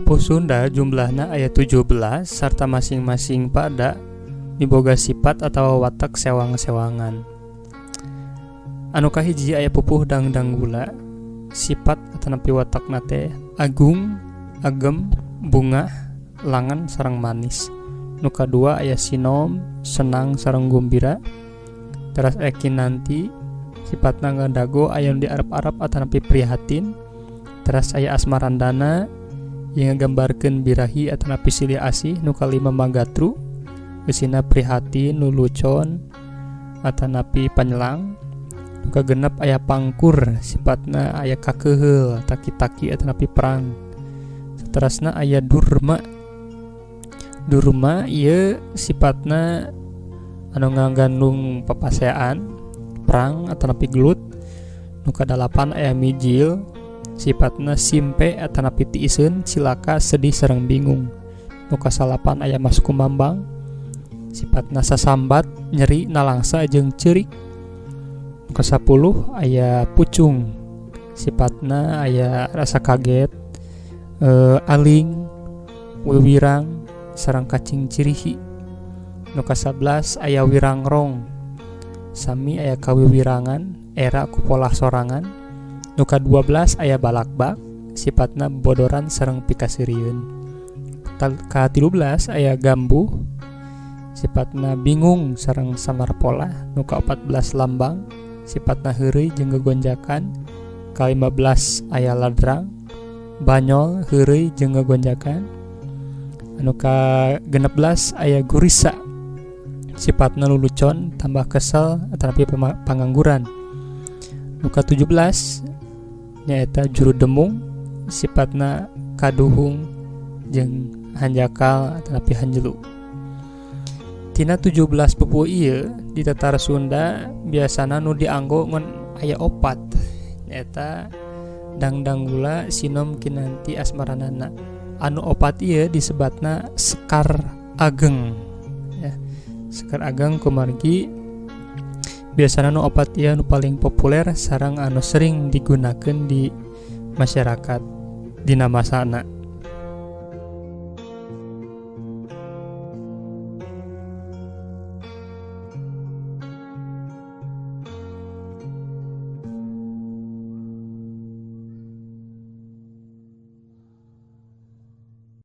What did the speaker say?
Pupuh Sunda jumlahna aya 17 sarta masing-masing pada miboga sifat atau watak sewang-sewangan. Anu kahiji aya pupuh dangdang gula, sifat atanapi watakna teh agung, agem, bungah, langan sareng manis. Nu kadua aya sinom, senang sareng gembira. Teras aya kinanti, sifatna ngandago aya nu diarep-arep atanapi prihatin. Teras aya asmarandana yang nggambarkeun birahi atanapi silih asih. Nu kalima magatru, geusina prihatin nu lucon atanapi panyelang. Nu kagenep aya pangkur, sifatna aya kakeheul, taki-taki atanapi perang. Saterasna aya durma. Durma ieu sifatna anu ngagandung papaseaan, perang atanapi gelut. Nu kadalapan aya mijil, sifatna simpe atanapi tiiseun, cilaka, sedih sareng bingung. Nu kasalapan aya mas kumambang, sifatna sasambat, nyeri, nalangsa jeung ceurik. Nu kasapuluh aya pucung, sifatna aya rasa kaget, aling, wiwirang sareng kacing cirihi. Nu ka-11 aya wirangrong, sami aya kawiwirangan, era ku pola sorangan. Nu ka-12 aya balakbak, sifatna bodoran sareng pikasirieun. Ka-13 aya gambuh, sifatna bingung sareng samar pola. Nu ka-14 lambang, sifatna heureuy jeung gegonjakan. Ka-15 aya ladrang, banyol, heureuy jeung gegonjakan. Anu ka-16 aya gurisa, sifatna lulucon tambah kesel atanapi pangangguran. Nu ka-17 nyaeta juru demung, sifatna kaduhung jeung hanjakal atanapi hanjelu. Tina 17 pupuh ieu di tatara Sunda biasana nu dianggo ngan aya opat, nyaeta dangdang gula, sinom, kinanti, asmaranana. Anu opat ieu disebatna sekar ageng ya. Sekar ageng kumargi biasana nu opat ieu nu paling populer sareng anu sering digunakeun di masyarakat dina masana.